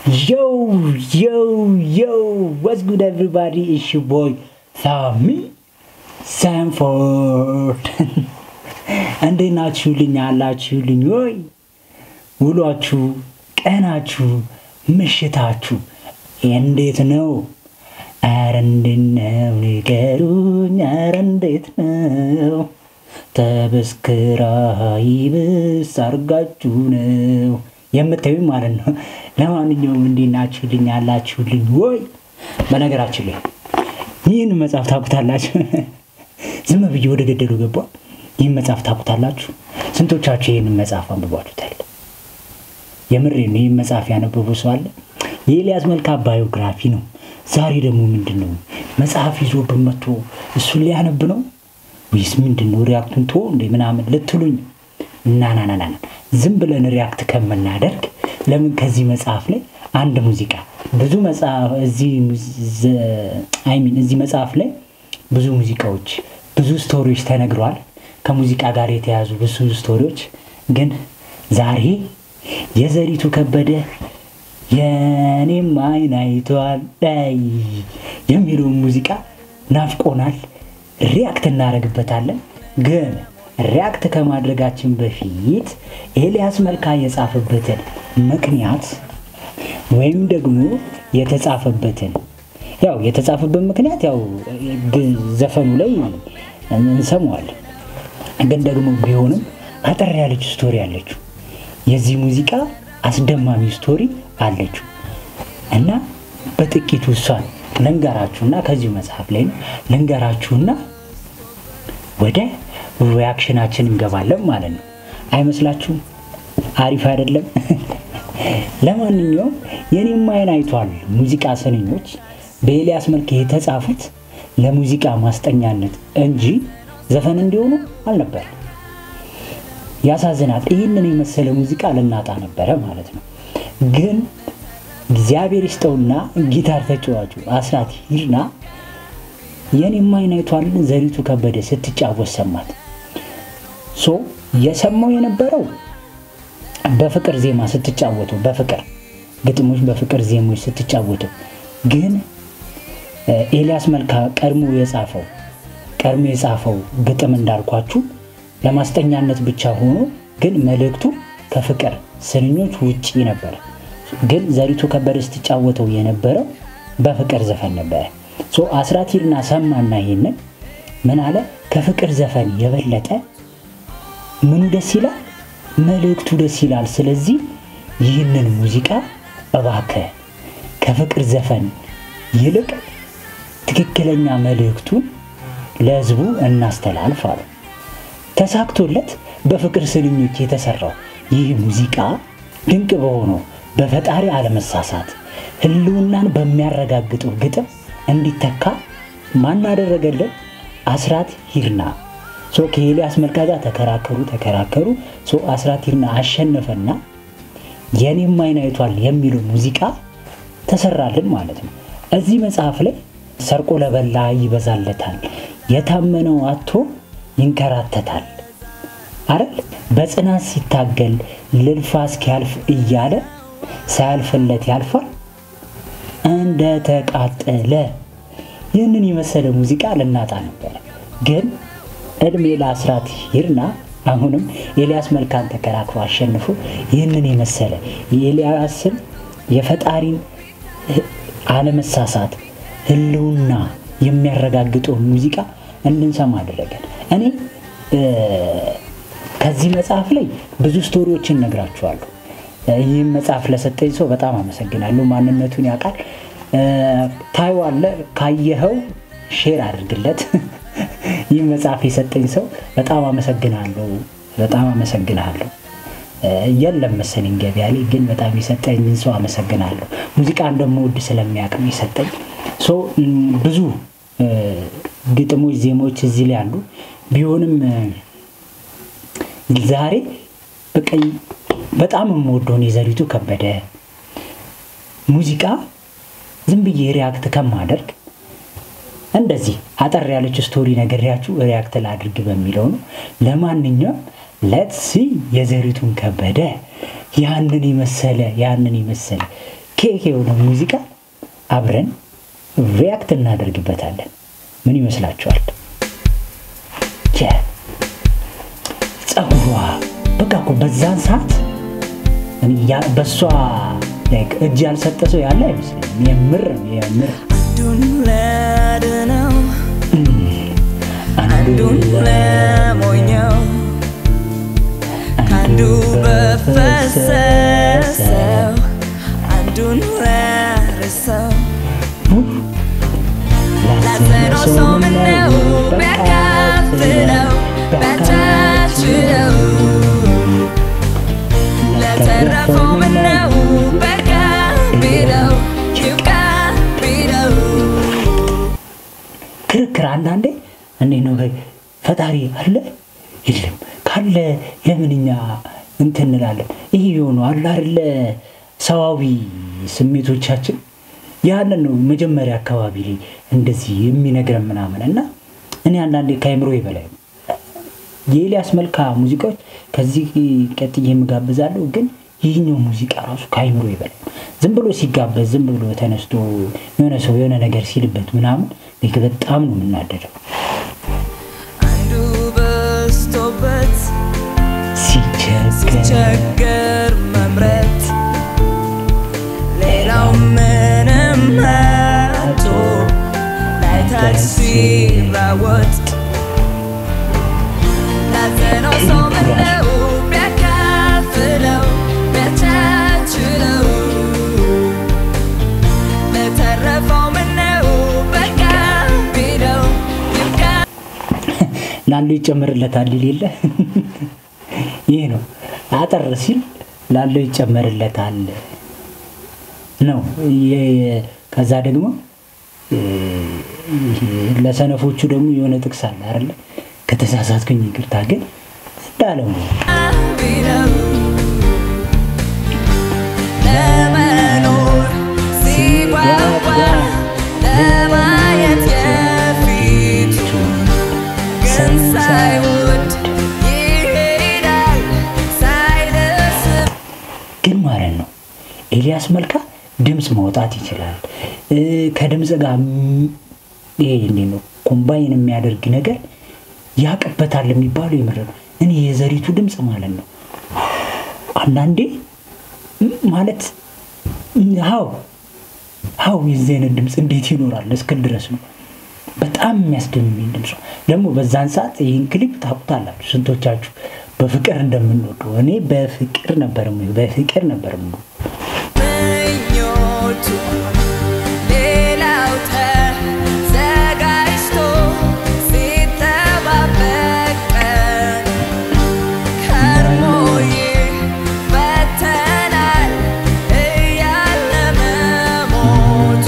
Yo, what's good, everybody? It's your boy, Sammy Sanford. And then አላችሁልኝ ወይ ውሏችሁ ቀናችሁ ምሽታችሁ እንዴት ነው? ኧረ እንዴት ነው ንገሩኝ። ኧረ እንዴት ነው? ተበስክራይብስ አርጋችሁ ነው የምታዩኝ ማለት ነው። ለማንኛውም እንዴት አላችሁልኝ ወይ? በነገራችን ላይ ይህን መጽሐፍ ታውቁታላችሁ? ዝም ብዬ ወደ ገደሉ ገባ። ይህን መጽሐፍ ታውቁታላችሁ? ስንቶቻችሁ ይህን መጽሐፍ አንብባችሁታል? የምሬን ነው። ይህን መጽሐፍ ያነበቡ ሰው አለ? የኤልያስ መልካ ባዮግራፊ ነው። ዛሬ ደግሞ ምንድነው መጽሐፍ ይዞብን መጥቶ እሱን ሊያነብ ነው ወይስ ምንድነው? ሪአክቱን ቶ እንደ ምናምን ልትሉኝ እና ዝም ብለን ሪአክት ከመናደርግ ለምን ከዚህ መጽሐፍ ላይ አንድ ሙዚቃ ብዙ መጽሐፍ እዚህ መጽሐፍ ላይ ብዙ ሙዚቃዎች ብዙ ስቶሪዎች ተነግረዋል። ከሙዚቃ ጋር የተያዙ ብዙ ስቶሪዎች ግን ዛሬ የዘሪቱ ከበደ የኔም አይን አይቷል የሚለው ሙዚቃ ናፍቆናል። ሪአክት እናደርግበታለን። ግን ሪአክት ከማድረጋችን በፊት ኤልያስ መልካ የጻፈበትን ምክንያት ወይም ደግሞ የተጻፈበት ምክንያት ዘፈኑ ላይ እንሰማዋለን። ግን ደግሞ ቢሆንም አጠር ያለች ስቶሪ አለችው። የዚህ ሙዚቃ አስደማሚ ስቶሪ አለችው እና በጥቂቱ እሷን ልንገራችሁና ከዚህ መጽሐፍ ላይ ልንገራችሁና ወደ ሪአክሽናችን እንገባለን ማለት ነው። አይመስላችሁም? አሪፍ አይደለም? ለማንኛውም የኔም አይን አይቷል ሙዚቃ ስንኞች በኤልያስ መልካ የተጻፉት ለሙዚቃ ማስጠኛነት እንጂ ዘፈን እንዲሆኑ አልነበር። ያሳዝናል። ይህንን የመሰለ ሙዚቃ ልናጣ ነበረ ማለት ነው። ግን እግዚአብሔር ይስጠውና ጊታር ተጫዋቹ አስራት ሂርና የኔም አይን አይቷል ዘሪቱ ከበደ ስትጫወት ሰማት። የሰማው የነበረው በፍቅር ዜማ ስትጫወቱ በፍቅር ግጥሞች በፍቅር ዜሞች ስትጫወቱ ግን ኤልያስ መልካ ቀድሞ የጻፈው ግጥም እንዳልኳችሁ ለማስጠኛነት ብቻ ሆኖ ግን መልእክቱ ከፍቅር ስንኞች ውጪ ነበር። ግን ዘሪቱ ከበደ ስትጫወተው የነበረው በፍቅር ዘፈን ነበር። አስራት ሂርና ሰማና ይሄንን ምን አለ? ከፍቅር ዘፈን የበለጠ ምን ደስ ይላል? መልእክቱ ደስ ይላል። ስለዚህ ይህንን ሙዚቃ እባክህ ከፍቅር ዘፈን ይልቅ ትክክለኛ መልእክቱን ለህዝቡ እናስተላልፍ አለ። ተሳክቶለት በፍቅር ስንኞች የተሰራው ይህ ሙዚቃ ድንቅ በሆነው በፈጣሪ አለመሳሳት ህልውናን በሚያረጋግጠው ግጥም እንዲተካ ማን አደረገልን? አስራት ሂርና። ከኤልያስ መልካ ጋር ተከራከሩ። አስራት ሂርና አሸነፈና የኔም አይን አይቷል የሚለው ሙዚቃ ተሰራልን ማለት ነው። እዚህ መጽሐፍ ላይ ሰርቆ ለበላ ይበዛለታል፣ የታመነው አጥቶ ይንከራተታል አይደል? በጽናት ሲታገል ልልፋ እስኪያልፍ እያለ ሳያልፍለት ያልፋል እንደ ተቃጠለ። ይህንን የመሰለ ሙዚቃ ልናጣ ነበር። ግን እድሜ ለአስራት ሂርና አሁንም ኤልያስ መልካን ተከራክሮ አሸንፎ ይህንን የመሰለ የኤልያስን የፈጣሪን አለመሳሳት ህልውና የሚያረጋግጠው ሙዚቃ እንድንሰማ አደረገን። እኔ ከዚህ መጽሐፍ ላይ ብዙ ስቶሪዎችን ነግራችኋለሁ። ይህን መጽሐፍ ለሰጠኝ ሰው በጣም አመሰግናለሁ። ማንነቱን ያውቃል። ታይዋለ ካየኸው ሼር አድርግለት። ይህን መጽሐፍ የሰጠኝ ሰው በጣም አመሰግናለሁ። የለም መሰለኝ ገበያ ላይ ግን በጣም የሰጠኝን ሰው አመሰግናለሁ። ሙዚቃን ደግሞ ወድ ስለሚያውቅ ነው የሰጠኝ። ብዙ ግጥሞች ዜማዎች እዚህ ላይ አሉ። ቢሆንም ዛሬ በጣም የምወደው የዘሪቱ ከበደ ሙዚቃ ዝም ብዬ ሪአክት ከማደርግ እንደዚህ አጠር ያለች ስቶሪ ነገርያችሁ ሪአክት ላድርግ በሚለው ነው። ለማንኛውም ሌትስ ሲ የዘሪቱን ከበደ ያንን ይመሰለ ኬክ የሆነ ሙዚቃ አብረን ሪያክት እናደርግበታለን። ምን ይመስላችኋል? ጸጉሯ በቃ እኮ በዛን ሰዓት በሷ ላይክ እጅ ያልሰጠ ሰው ያለ አይመስልም። የምር አንዱን ለሞኛው አንዱ በፈሰሰው አንዱን ለረሰው ላዘነው ሰው ምነው ቢያካፍለው ቢያቻችለው ለተረፈው ምነው በቃ ቢለው ይብቃ ቢለው። ክርክር አንዳንዴ እንዴት ነው ፈጣሪ አለ የለም ካለ ለምንኛ እንትን እንላለን? ይሄ የሆነ አለ አይደለ ሰዋዊ ስሜቶቻችን ያንን ነው መጀመሪያ አካባቢ ላይ እንደዚህ የሚነግረን ምናምን እና እኔ አንዳንዴ ከአይምሮ ይበላል የኤልያስ መልካ ሙዚቃዎች ከዚህ ቀጥዬ የምጋብዛለሁ። ግን ይህኛው ሙዚቃ ራሱ ከአይምሮ ይበላል። ዝም ብሎ ሲጋበዝ ዝም ብሎ ተነስቶ የሆነ ሰው የሆነ ነገር ሲልበት ምናምን በጣም ነው የምናደደው። አንዱ በስቶበት ሲቸገር መምረት ሌላው ምንም አጥቶ ላይታች ሲራወጥ ላዘነው ሰው ምነው ቢያካፍለው ቢያቻችለው ለተረፈው ምነው በቃ ቢለው ይብቃ። ላሉ ይጨመርለታል ይሌለ ይሄ ነው አጠር ሲል ላሉ ይጨመርለታል ነው። ከዛ ደግሞ ለሰነፎቹ ደግሞ የሆነ ጥቅስ አለ አይደል? ከተሳሳትኩኝ ይቅርታ። ግን እንዳለው ነው ለመኖር ሲጓጓ ለማየት የፊቱ ግን ሳይወድ ይሄዳል ሳይደርስም ግን ማለት ነው። ኤልያስ መልካ ድምጽ ማውጣት ይችላል። ከድምጽ ጋር ይሄ እንዴት ነው ኮምባይን የሚያደርግ ነገር ያቀበታል የሚባለው ይመረጥ። እኔ የዘሪቱ ድምጽ ማለት ነው አንዳንዴ ማለት ሃው የዘነ ድምጽ እንዴት ይኖራል እስከ ድረስ ነው በጣም የሚያስደምም ድምጽ። ደግሞ በዛን ሰዓት ይሄን ክሊፕ ታውቁታላችሁ ስንቶቻችሁ በፍቅር እንደምንወደው። እኔ በፍቅር ነበር ነው ሌላው ተዘጋጅቶ ሲጠባበቅ ከርሞዬ ፈተናል እያለ መሞት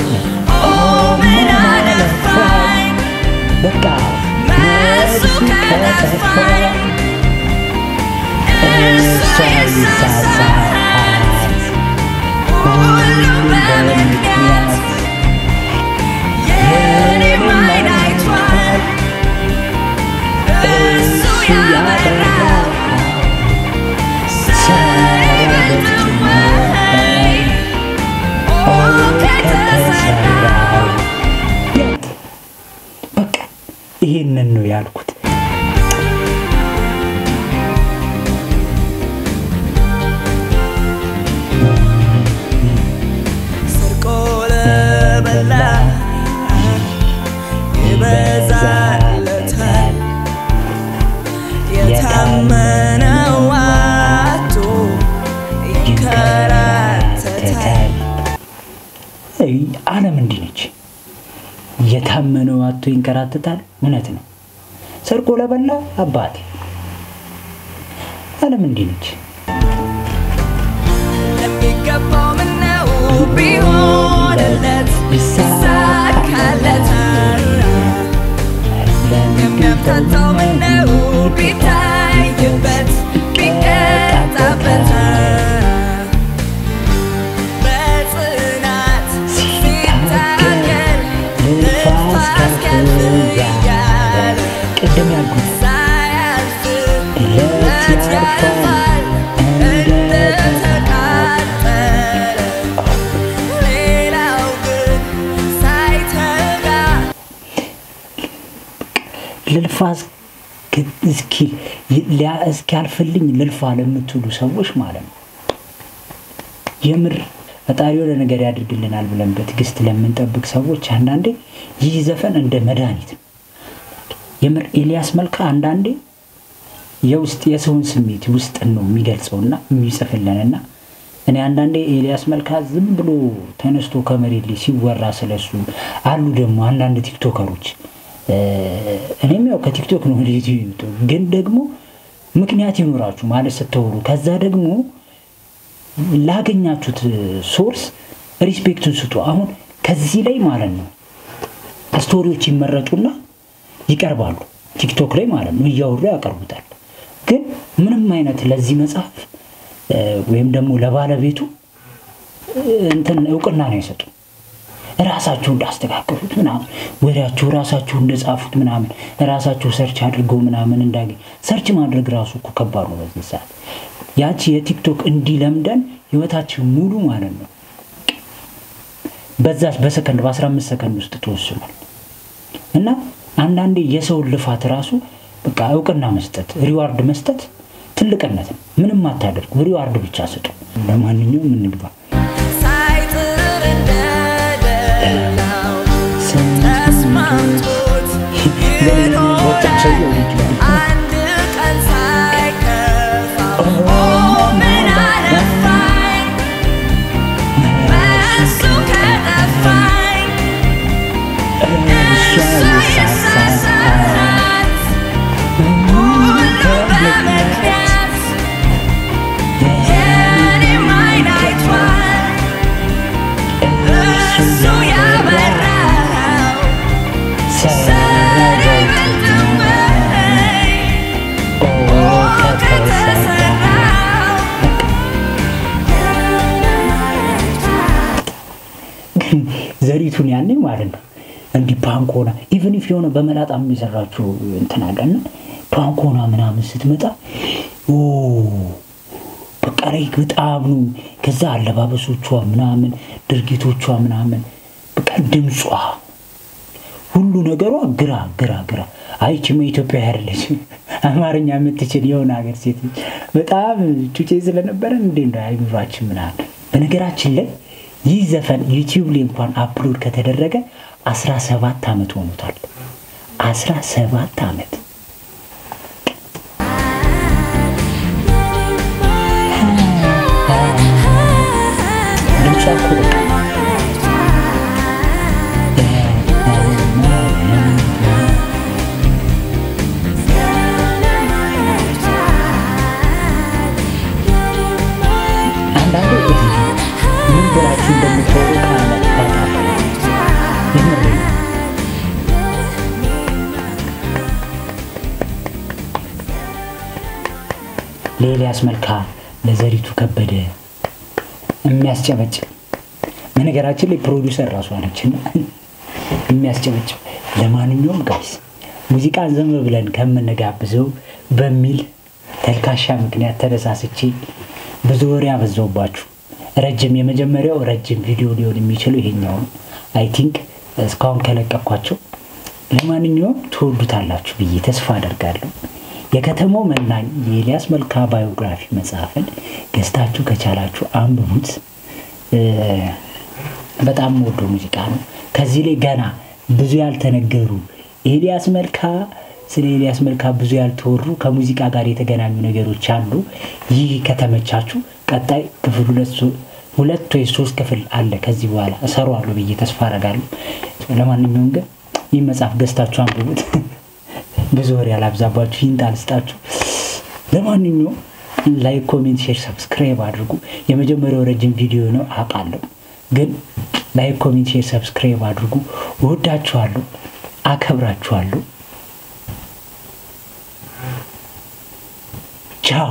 ምን አለፋኝ በቃ መሱ ከለፋኝ እሱ ይሳሳል ሁሉም በምክንያት የኔም አይን አይቷል እሱ ያበራል ሳይበልጥም ወይ ከተሰራው። በቃ ይሄንን ነው ያልኩት። ይበዛለታል የታመነው አቶ ይንከራተታል። ዓለም እንዲህ ነች። የታመነው አቶ ይንከራተታል። እውነት ነው። ሰርቆ ለበላ አባቴ ዓለም እንዲህ ነች። ለሚገባው ምነው ቢሆንለት ቢሳካለት የሚያምታታው ምነው ቢታይበት ቢቀጣበት በጽናት ሲታገል ንፋስ ከፍ እያለ ቅድም ያልኩት ሳያልፍ ለት ያልፋል እንደተቃጠለ ልልፋስ እስኪያልፍልኝ ልልፋ ለምትሉ ሰዎች ማለት ነው የምር ፈጣሪ ወደ ነገር ያድርግልናል ብለን በትግስት ለምንጠብቅ ሰዎች አንዳንዴ ይህ ዘፈን እንደ መድኃኒት ነው። የምር ኤልያስ መልካ አንዳንዴ የውስጥ የሰውን ስሜት ውስጥ ነው የሚገልጸውና የሚጽፍልንና እኔ አንዳንዴ ኤልያስ መልካ ዝም ብሎ ተነስቶ ከመሬት ላይ ሲወራ ስለሱ አሉ ደግሞ አንዳንድ ቲክቶከሮች እኔም ያው ከቲክቶክ ነው ዩቲዩብ ግን ደግሞ ምክንያት ይኖራችሁ ማለት ስትወሩ ከዛ ደግሞ ላገኛችሁት ሶርስ ሪስፔክቱን ስጡ። አሁን ከዚህ ላይ ማለት ነው ስቶሪዎች ይመረጡና ይቀርባሉ ቲክቶክ ላይ ማለት ነው እያወሩ ያቀርቡታል። ግን ምንም አይነት ለዚህ መጽሐፍ ወይም ደግሞ ለባለቤቱ እንትን እውቅና ነው የሰጡ ራሳቸው እንዳስተካከሉት ምናምን ወዲያቸው ራሳቸው እንደጻፉት ምናምን ራሳቸው ሰርች አድርገው ምናምን እንዳገኝ ሰርች ማድረግ ራሱ እኮ ከባድ ነው በዚህ ሰዓት። ያቺ የቲክቶክ እንዲለምደን ህይወታችን ሙሉ ማለት ነው በዛች በሰከንድ በ15 ሰከንድ ውስጥ ተወስኗል። እና አንዳንዴ የሰው ልፋት ራሱ በቃ እውቅና መስጠት ሪዋርድ መስጠት ትልቅነት ነው። ምንም አታደርጉ ሪዋርድ ብቻ ስጡ። ለማንኛውም እንግባ ሳይጥር እንደደላው ተስማምቶት አንድ ቀን ሳይከፋው ምን አለፋኝ በሱ ከጠፋኝ እሱ ይሳሳት ሁሉ በምክንያት የኔም አይን አይቷል እሱ ያበራው ሰሪ ብትመኝ ከተሰራው ዘሪቱን ያኔ ማለት ነው እንዲ ፓንኮና ኢቭን ኢፍ የሆነ በመላጣም የሚሰራችሁ እንትን አለና ፓንኮና ምናምን ስትመጣ በቃ ላይክ በጣም ነው ከዛ አለባበሶቿ ምናምን ድርጊቶቿ ምናምን በቃ ድምጿ ሁሉ ነገሯ ግራ አይቺም ኢትዮጵያ ያለች አማርኛ የምትችል የሆነ ሀገር ሴት በጣም ጩጬ ስለነበረ እንደ አይምራችን ምናምን በነገራችን ላይ ይህ ዘፈን ዩቲዩብ ላይ እንኳን አፕሎድ ከተደረገ 17 አመት ሆኖታል። 17 አመት ለኤልያስ መልካ ለዘሪቱ ከበደ የሚያስጨበጭ በነገራችን ላይ ፕሮዲዩሰር ራሱ አለችና የሚያስጨበጭ ለማንኛውም ጋይስ ሙዚቃ ዘም ብለን ከምንጋብዘው በሚል ተልካሻ ምክንያት ተደሳስቼ ብዙ ወሬ አበዛውባችሁ። ረጅም የመጀመሪያው ረጅም ቪዲዮ ሊሆን የሚችለው ይሄኛው አይ ቲንክ እስካሁን ከለቀኳቸው ለማንኛውም ትወዱታላችሁ ብዬ ተስፋ አደርጋለሁ። የከተማው መናኝ የኤልያስ መልካ ባዮግራፊ መጽሐፍን ገዝታችሁ ከቻላችሁ አንብቡት። በጣም ወዶ ሙዚቃ ነው። ከዚህ ላይ ገና ብዙ ያልተነገሩ ኤልያስ መልካ ስለ ኤልያስ መልካ ብዙ ያልተወሩ ከሙዚቃ ጋር የተገናኙ ነገሮች አሉ። ይህ ከተመቻችሁ ቀጣይ ክፍል 2 ወይ 3 ክፍል አለ ከዚህ በኋላ እሰራዋለሁ ብዬ ተስፋ አደርጋለሁ። ለማንኛውም ግን ይህ መጽሐፍ ገዝታችሁ አንብቡት። ብዙ ወሬ አላብዛባችሁ ይንጣልስጣችሁ። ለማንኛውም ላይክ ኮሜንት ሼር ሰብስክራይብ አድርጉ። የመጀመሪያው ረጅም ቪዲዮ ነው አውቃለሁ ግን ላይክ ኮሜንት ሼር ሰብስክራይብ አድርጉ። ወዳችኋለሁ አከብራችኋለሁ። ቻው